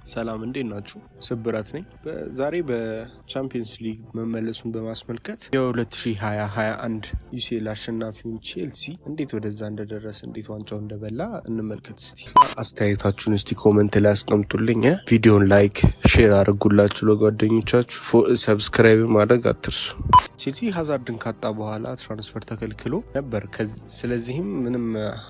ሰላም እንዴት ናችሁ? ስብራት ነኝ። ዛሬ በቻምፒየንስ ሊግ መመለሱን በማስመልከት የ2020-21 ዩሲኤል አሸናፊውን ቼልሲ እንዴት ወደዛ እንደደረሰ እንዴት ዋንጫው እንደበላ እንመልከት። እስቲ አስተያየታችሁን ኮሜንት ላይ አስቀምጡልኝ። ቪዲዮን ላይክ፣ ሼር አድርጉላችሁ ለጓደኞቻችሁ፣ ሰብስክራይብ ማድረግ አትርሱ። ቼልሲ ሃዛርድን ካጣ በኋላ ትራንስፈር ተከልክሎ ነበር። ስለዚህም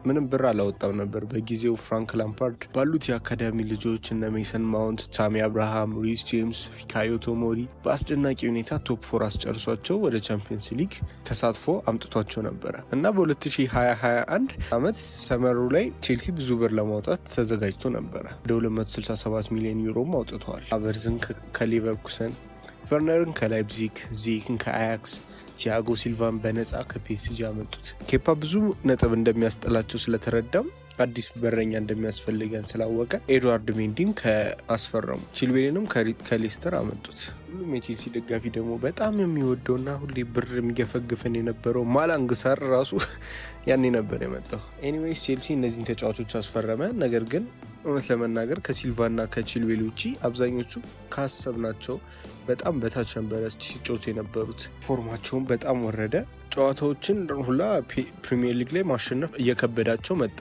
ምንም ብር አላወጣም ነበር። በጊዜው ፍራንክ ላምፓርድ ባሉት የአካዳሚ ልጆች እነ ሜሰን ማውንት፣ ታሚ አብርሃም፣ ሪስ ጄምስ፣ ፊካዮ ቶሞሪ በአስደናቂ ሁኔታ ቶፕ 4 አስጨርሷቸው ወደ ቻምፒየንስ ሊግ ተሳትፎ አምጥቷቸው ነበረ እና በ2020-21 ዓመት ሰመሩ ላይ ቼልሲ ብዙ ብር ለማውጣት ተዘጋጅቶ ነበረ። ወደ 267 ሚሊዮን ዩሮም አውጥተዋል። አቨርዝን ከሌቨርኩሰን፣ ቨርነርን ከላይፕዚግ፣ ዚክን ከአያክስ፣ ቲያጎ ሲልቫን በነፃ ከፒኤስጂ አመጡት። ኬፓ ብዙ ነጥብ እንደሚያስጠላቸው ስለተረዳም አዲስ በረኛ እንደሚያስፈልገን ስላወቀ ኤድዋርድ ሜንዲን ከአስፈረሙ፣ ቺልዌልንም ከሌስተር አመጡት። ሁሉም የቼልሲ ደጋፊ ደግሞ በጣም የሚወደውና ሁሌ ብር የሚገፈግፈን የነበረው ማላንግ ሳር ራሱ ያኔ ነበር የመጣው። ኤኒዌይስ ቼልሲ እነዚህን ተጫዋቾች አስፈረመ። ነገር ግን እውነት ለመናገር ከሲልቫና ከቺልዌል ውጪ አብዛኞቹ ካሰብናቸው በጣም በታች ነበረ ሲጫወቱ የነበሩት። ፎርማቸውን በጣም ወረደ። ጨዋታዎችን ሁላ ፕሪሚየር ሊግ ላይ ማሸነፍ እየከበዳቸው መጣ።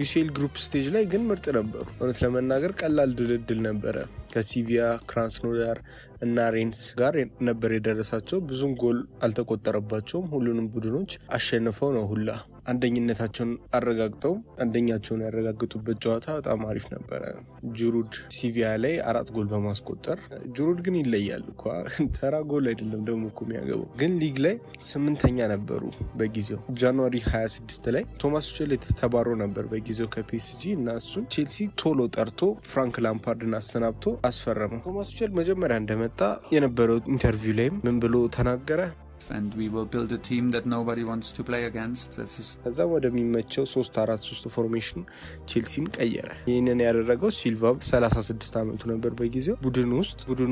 ዩሲኤል ግሩፕ ስቴጅ ላይ ግን ምርጥ ነበሩ። እውነት ለመናገር ቀላል ድልድል ነበረ። ከሲቪያ፣ ክራስኖዳር እና ሬንስ ጋር ነበር የደረሳቸው። ብዙም ጎል አልተቆጠረባቸውም። ሁሉንም ቡድኖች አሸንፈው ነው ሁላ አንደኛቸውን ያረጋግጡበት ጨዋታ በጣም አሪፍ ነበረ። ጁሩድ ሲቪያ ላይ 4 ጎል በማስቆጠር ጁሩድ ግን ይለያል እኮ ተራ ጎል አይደለም ደግሞ እኮ የሚያገባው። ግን ሊግ ላይ 8ኛ ነበሩ በጊዜው። ጃንዋሪ 26 ላይ ቶማስ ቱቼል ተባሮ ነበር በጊዜው ከፒኤስጂ እና እሱን ቼልሲ ቶሎ ጠርቶ ፍራንክ ላምፓርድን አሰናብቶ አስፈረመው። ቶማስ ቱቼል መጀመሪያ እንደመጣ የነበረው ኢንተርቪው ላይም ምን ብሎ ተናገረ? And we will build a team that nobody wants to play against. ከዛ ወደሚመቸው 3-4-3 ፎርሜሽን ቼልሲን ቀየረ። ይህንን ያደረገው ሲልቫ 36 ዓመቱ ነበር በጊዜው። ቡድን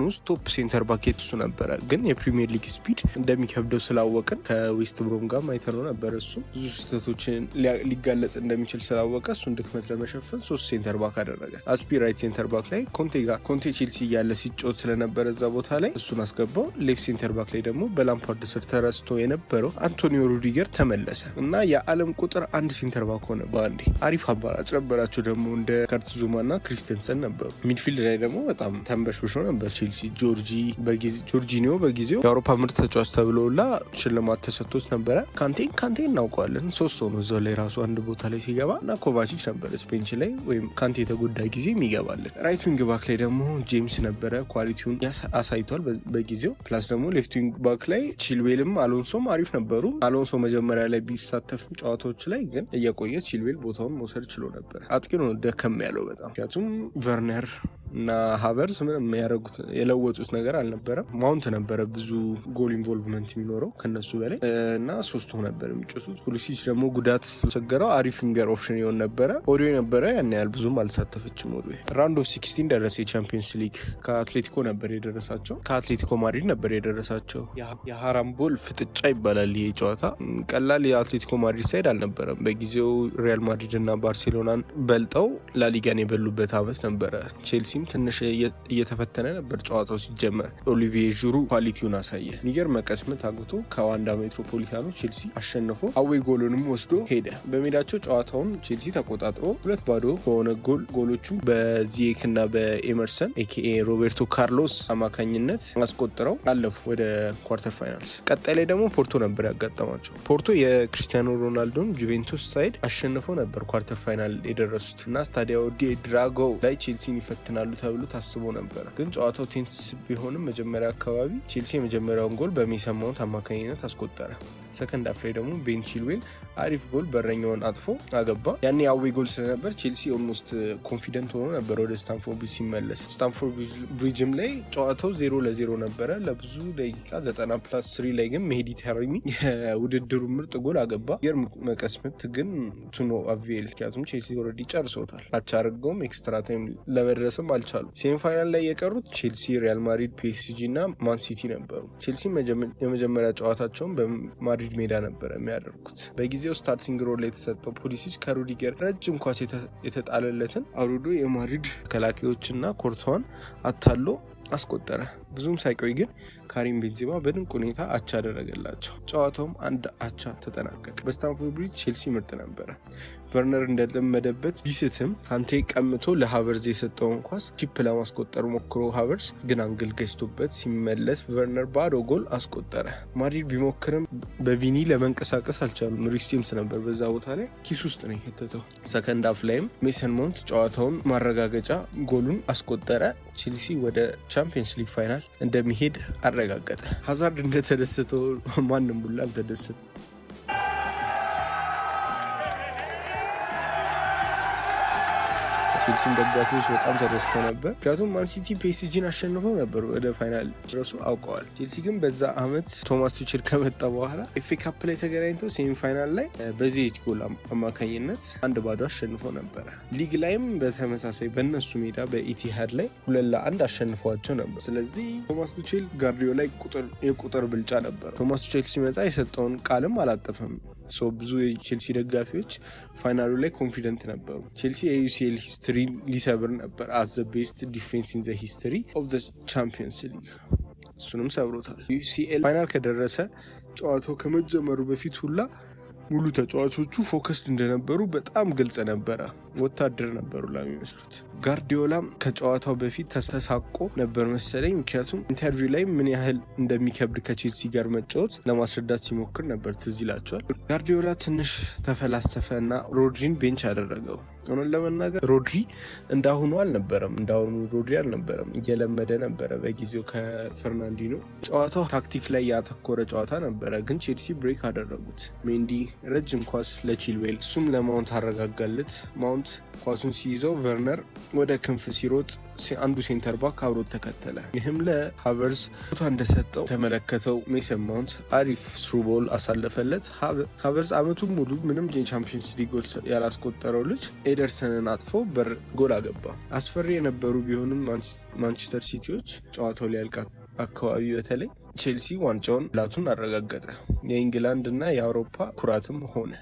ውስጥ ቶፕ ሴንተር ባኬት እሱ ነበረ። ግን የፕሪሚየር ሊግ ስፒድ እንደሚከብደው ስላወቅን ከዌስት ብሮም ጋር አይተነው ነበር። እሱ ብዙ ስህተቶችን ሊጋለጥ እንደሚችል ስላወቀ እሱን ድክመት ለመሸፈን 3 ሴንተር ባክ አደረገ። አስፒ ራይት ሴንተር ባክ ላይ ኮንቴ ቼልሲ እያለ ሲጫወት ስለነበረ እዛ ቦታ ላይ እሱን አስገባው። ሌፍት ሴንተር ባክ ላይ ደግሞ በላምፓርድ ስር ተረስቶ የነበረው አንቶኒዮ ሩዲገር ተመለሰ እና የዓለም ቁጥር 1 ሴንተር ባክ ሆነ በአንዴ። አሪፍ አማራጭ ነበራቸው ደግሞ እንደ ከርት ዙማና ክሪስተንሰን ነበሩ። ሚድፊልድ ላይ ደግሞ በጣም ተንበሽብሾ ነበር ቼልሲ። ጆርጂኒዮ በጊዜው የአውሮፓ ምርጥ ተጫዋች ተብሎላ ሽልማት ተሰጥቶት ነበረ። ካንቴ እናውቀዋለን። 3 ሆኖ እዛው ላይ ራሱ አንድ ቦታ ላይ ሲገባ እና ኮቫቺች ነበረ ቤንች ላይ ወይም ካንቴ የተጎዳ ጊዜ የሚገባለን። ራይት ዊንግ ባክ ላይ ደግሞ ጄምስ ነበረ። ኳሊቲውን አሳይቷል በጊዜው። ፕላስ ደግሞ ሌፍት ዊንግ ባክ ላይ ቺልዌል አሎንሶም አሪፍ ነበሩ። አሎንሶ መጀመሪያ ላይ ቢሳተፍም ጨዋታዎች ላይ ግን እየቆየ ቺልዌል ቦታውን መውሰድ ችሎ ነበር። አጥቂ ነው ደከም ያለው በጣም። ምክንያቱም ቨርነር እና ሃቨርስ ምንም የለወጡት ነገር አልነበረም። ማውንት ነበረ ብዙ ጎል ኢንቮልቭመንት የሚኖረው ከነሱ በላይ እና 3 ነበር የሚጮቱት። ፑሊሲች ደግሞ ጉዳት ስለቸገረው አሪፍ ፊንገር ኦፕሽን ይሆን ነበረ። ኦዲዮ ነበረ ያን ያህል ብዙም አልተሳተፈችም። ኦዲዮ ራውንድ ኦፍ 16 ደረሰ። የቻምፒየንስ ሊግ ከአትሌቲኮ ነበር የደረሳቸው። ከአትሌቲኮ ማድሪድ ነበር የደረሳቸው። የሃራምቦል ፍጥጫ ይባላል ይሄ ጨዋታ። ቀላል የአትሌቲኮ ማድሪድ ሳይድ አልነበረም በጊዜው። ሪያል ማድሪድ እና ባርሴሎናን በልጠው ላሊጋን የበሉበት አመት ነበረ። ቼልሲ ትንሽ እየተፈተነ ነበር ጨዋታው ሲጀመር። ኦሊቪዬ ዡሩ ኳሊቲውን አሳየ። የሚገርም ቀስመት አግብቶ ከዋንዳ ሜትሮፖሊታኖ ቼልሲ አሸንፎ አዌይ ጎሉንም ወስዶ ሄደ። በሜዳቸው ጨዋታውን ቼልሲ ተቆጣጥሮ 2-0 በሆነ ጎሎቹም በዚየክ እና በኤመርሰን ኤኬኤ ሮቤርቶ ካርሎስ አማካኝነት አስቆጥረው አለፉ ወደ ኳርተር ፋይናልስ። ቀጣይ ላይ ደግሞ ፖርቶ ነበር ያጋጠማቸው። ፖርቶ የክሪስቲያኖ ሮናልዶን ጁቬንቱስ ሳይድ አሸንፈው ነበር ኳርተር ፋይናል የደረሱት እና ስታዲዮ ዲ ድራጎ ላይ ቼልሲን ይፈትናሉ ተብሎ ታስቦ ነበር። ግን ጨዋታው ቴንስ ቢሆንም መጀመሪያ አካባቢ ቼልሲ የመጀመሪያውን ጎል በሜሰን ማውንት አማካኝነት አስቆጠረ። ሰከንድ አፍ ላይ ደግሞ ቤን ቺልዌል አሪፍ ጎል በረኛውን አጥፎ አገባ። ያኔ አዌይ ጎል ስለነበር ቼልሲ ኦልሞስት ኮንፊደንት ሆኖ ነበር ወደ ስታንፎርድ ብሪጅ ሲመለስ። ስታንፎርድ ብሪጅም ላይ ጨዋታው 0-0 ነበረ ለብዙ ደቂቃ 90+3 ላይ ግን ሜዲ ታሪሚ የውድድሩ ምርጥ ጎል አገባ። የርም መቀስመት ግን ቱኖ አቬል ምክንያቱም ቼልሲ ኦልሬዲ ጨርሶታል። አቻርገውም ኤክስትራ ታይም ለመድረስም አልቻሉ። ሴሚፋይናል ላይ የቀሩት ቼልሲ፣ ሪያል ማድሪድ፣ ፒኤስጂ እና ማን ሲቲ ነበሩ። ቼልሲ የመጀመሪያ ጨዋታቸውን በማድሪድ ማድሪድ ሜዳ ነበር የሚያደርጉት። በጊዜው ስታርቲንግ ሮል ላይ የተሰጠው ፑሊሲች ከሩዲገር ረጅም ኳስ የተጣለለትን አውርዶ የማድሪድ ተከላካዮችና ኮርቷን አታሎ አስቆጠረ። ብዙም ሳይቆይ ግን ካሪም ቤንዜማ በድንቅ ሁኔታ አቻ አደረገላቸው። ጨዋታውም 1-1 ተጠናቀቀ። በስታንፎርድ ብሪጅ ቼልሲ ምርጥ ነበረ። ቨርነር እንደለመደበት ቢስትም ካንቴ ቀምቶ ለሃቨርዝ የሰጠውን ኳስ ቺፕ ለማስቆጠር ሞክሮ ሃቨርዝ ግን አንግል ገጭቶበት ሲመለስ ቨርነር ባዶ ጎል አስቆጠረ። ማድሪድ ቢሞክርም በቪኒ ለመንቀሳቀስ አልቻሉም። ሪስ ጄምስ ነበር በዛ ቦታ ላይ ኪስ ውስጥ ነው የከተተው። ሰከንድ አፍ ላይም ሜሰን ማውንት ጨዋታውን ማረጋገጫ ጎሉን አስቆጠረ። ቼልሲ ወደ ቻምፒየንስ ሊግ ፋይናል እንደሚሄድ አረጋገጠ። ሃዛርድ እንደተደሰተው ማንም ሁሉ አልተደሰተ። ቼልሲም ደጋፊዎች በጣም ተደስተው ነበር። ምክንያቱም ማንሲቲ ፒኤስጂን አሸንፈው ነበር ወደ ፋይናል ድረሱ አውቀዋል። ቼልሲ ግን በዛ አመት ቶማስ ቱቼል ከመጣ በኋላ ኤፍኤ ካፕ ላይ ተገናኝተው ሴሚ ፋይናል ላይ በዚህ ጎል አማካኝነት 1-0 አሸንፈው ነበረ። ሊግ ላይም በተመሳሳይ በእነሱ ሜዳ በኢቲሃድ ላይ 2-1 አሸንፏቸው ነበር። ስለዚህ ቶማስ ቱቼል ጋርዲዮላ ላይ የቁጥር ብልጫ ነበር። ቶማስ ቱቼል ሲመጣ የሰጠውን ቃልም አላጠፈም። ብዙ የቼልሲ ደጋፊዎች ፋይናሉ ላይ ኮንፊደንት ነበሩ። ቼልሲ የዩሲኤል ሂስትሪ ሊሰብር ነበር as the best defense in the history of the Champions League። እሱንም ሰብሮታል። ዩሲኤል ፋይናል ከደረሰ ጨዋታው ከመጀመሩ በፊት ሁላ ሙሉ ተጫዋቾቹ ፎከስድ እንደነበሩ በጣም ግልጽ ነበረ። ወታደር ነበሩ ለሚመስሉት። ጋርዲዮላም ከጨዋታው በፊት ተሳቆ ነበር መሰለኝ። ምክንያቱም ኢንተርቪው ላይ ምን ያህል እንደሚከብድ ከቼልሲ ጋር መጫወት ለማስረዳት ሲሞክር ነበር። ትዝ ይላቸዋል። ጋርዲዮላ ትንሽ ተፈላሰፈ እና ሮድሪን ቤንች አደረገው። ሆኖን ለመናገር ሮድሪ እንዳሁኑ አልነበረም። እየለመደ ነበረ በጊዜው ከፈርናንዲኖ። ጨዋታው ታክቲክ ላይ ያተኮረ ጨዋታ ነበረ፣ ግን ቼልሲ ብሬክ አደረጉት። ሜንዲ ረጅም ኳስ ለቺልዌል፣ እሱም ለማውንት አረጋጋለት። ማውንት ኳሱን ሲይዘው ቨርነር ወደ ክንፍ ሲሮጥ አንዱ ሴንተር ባክ አብሮት ተከተለ። ይህም ለሃቨርዝ ቦታ እንደሰጠው ተመለከተው። ሜሰን ማውንት አሪፍ ስሩቦል አሳለፈለት። ሃቨርዝ አመቱን ሙሉ ምንም የቻምፒየንስ ሊግ ጎል ያላስቆጠረው ልጅ ኤደርሰንን አጥፎ ጎል አገባ። አስፈሪ የነበሩ ቢሆንም ማንቸስተር ሲቲዎች ጨዋታው ሊያልቅ አካባቢ በተለይ ቼልሲ ዋንጫውን ላቱን አረጋገጠ። የኢንግላንድ እና የአውሮፓ ኩራትም ሆነ።